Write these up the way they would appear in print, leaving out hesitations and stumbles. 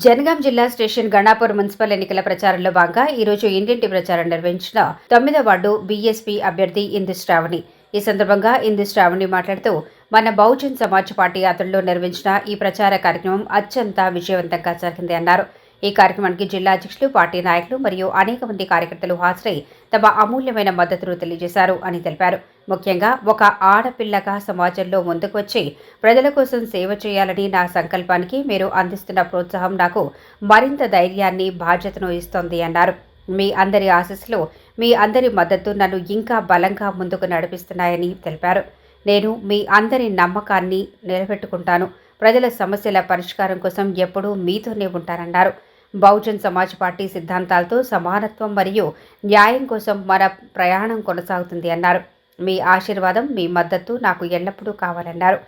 జనగాం జిల్లా station Ganapur municipal ఎన్నికల ప్రచారంలో భాగంగా ఈరోజు ఇంటింటి ప్రచారం నిర్వహించిన 9వ వార్డు బీఎస్పీ అభ్యర్థి ఇందు శ్రావణి. ఈ సందర్భంగా ఇందు శ్రావణి మాట్లాడుతూ మన బహుజన్ సమాజ్ పార్టీ ఆధ్వర్యంలో నిర్వహించిన ఈ ప్రచార కార్యక్రమం అత్యంత విజయవంతంగా జరిగింది అన్నారు. ఈ కార్యక్రమానికి జిల్లా అధ్యక్షులు, పార్టీ నాయకులు మరియు అనేక మంది కార్యకర్తలు హాజరై తమ అమూల్యమైన మద్దతును తెలియజేశారు అని తెలిపారు. ముఖ్యంగా ఒక ఆడపిల్లగా సమాజంలో ముందుకు వచ్చి ప్రజల కోసం సేవ చేయాలని నా సంకల్పానికి మీరు అందిస్తున్న ప్రోత్సాహం నాకు మరింత ధైర్యాన్ని, బాధ్యతను ఇస్తోంది అన్నారు. మీ అందరి ఆశీస్సులు, మీ అందరి మద్దతు నన్ను ఇంకా బలంగా ముందుకు నడిపిస్తున్నాయని తెలిపారు. నేను మీ అందరి నమ్మకాన్ని నిలబెట్టుకుంటాను. ప్రజల సమస్యల పరిష్కారం కోసం ఎప్పుడూ మీతోనే ఉంటానన్నారు. బహుజన్ సమాజ్ పార్టీ సిద్ధాంతాలతో సమానత్వం మరియు న్యాయం కోసం మన ప్రయాణం కొనసాగుతుంది అన్నారు. మీ ఆశీర్వాదం, మీ మద్దతు నాకు ఎల్లప్పుడూ కావాలన్నారు.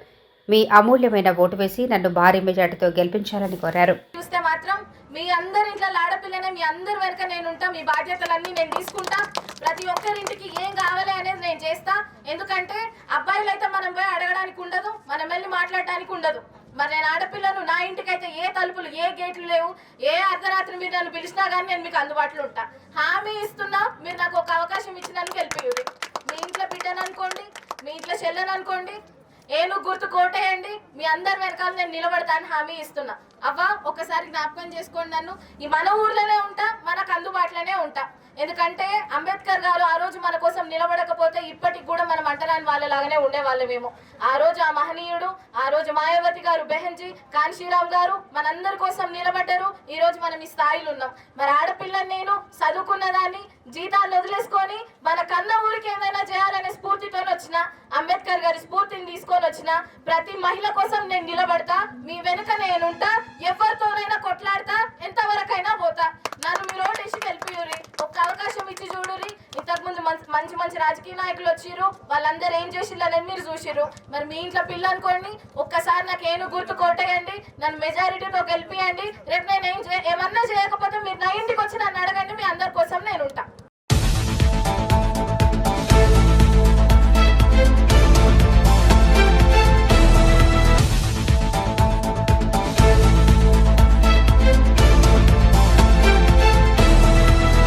మీ అమూల్యమైన ఓటు వేసి నన్ను భారీ మెజార్టీతో గెలిపించాలని కోరారు. చూస్తే మాత్రం మీ అందరి ఇంట్లో ఆడపిల్లనే, మీ అందరి వెనక నేను ఉంటా. మీ బాధ్యతలన్నీ నేను తీసుకుంటా. ప్రతి ఒక్కరింటికి ఏం కావాలి అనేది నేను చేస్తా. ఎందుకంటే అబ్బాయిలు అయితే మనం పోయి అడగడానికి ఉండదు, మనం వెళ్ళి మాట్లాడడానికి ఉండదు. మరి నేను ఆడపిల్లను, నా ఇంటికైతే ఏ తలుపులు, ఏ గేట్లు లేవు. ఏ అర్ధరాత్రి మీరు నన్ను పిలిచినా కానీ నేను మీకు అందుబాటులో ఉంటా. హామీ ఇస్తున్నా, మీరు నాకు ఒక అవకాశం ఇచ్చినందుకు వెళ్ళిపోయింది. మీ ఇంట్లో బిడ్డను అనుకోండి, మీ ఇంట్లో చెల్లెని అనుకోండి, ఏను గుర్తు కోటేయండి. మీ అందరి వెనకాల నేను నిలబడతాను హామీ ఇస్తున్నా. అవ్వ, ఒకసారి జ్ఞాపకం చేసుకోండి నన్ను. ఈ మన ఊర్లోనే ఉంటా, మనకు అందుబాటులోనే ఉంటా. ఎందుకంటే అంబేద్కర్ గారు ఆ రోజు మన కోసం నిలబడకపోతే ఇప్పటికి కూడా మనం అంటరాని వాళ్ళలాగానే ఉండేవాళ్ళమేమో. ఆ రోజు ఆ మహనీయుడు, ఆ రోజు మాయావతి గారు, బెహన్జీ, కాన్షీరామ్ గారు మనందరి కోసం నిలబడ్డారు. ఈ రోజు మనం ఈ స్థాయిలో ఉన్నాం. మరి ఆడపిల్లని నేను చదువుకున్న దాన్ని జీతాన్ని వదిలేసుకొని మన కన్న ఊరికి ఏమైనా చేయాలనే స్ఫూర్తితో వచ్చిన, అంబేద్కర్ గారి స్ఫూర్తిని తీసుకొని వచ్చిన ప్రతి మహిళ కోసం నేను నిలబడతా. మీ వెనుక నేనుంటా. ఎవరితోనైనా కొట్లాడతా, ఎంతవరకైనా పోతా. నన్ను మీరు ఓటేసి గెలిపియుర్రి. ఒక్క అవకాశం ఇచ్చి చూడుర్రి. ఇంతకుముందు మంచి మంచి రాజకీయ నాయకులు వచ్చిర్రు, వాళ్ళందరూ ఏం చేసిర్రని మీరు చూసిర్రు. మరి మీ ఇంట్లో పిల్ల అనుకోండి, ఒక్కసారి నాకు ఏను గుర్తు కొట్టేయండి, నన్ను మెజారిటీతో గెలిపియండి. రేపు నేను ఏమన్నా చేయకపోతే మీరు నా ఇంటికి వచ్చి నన్ను అడగండి. మీ అందరి కోసం నేను ఉంటా.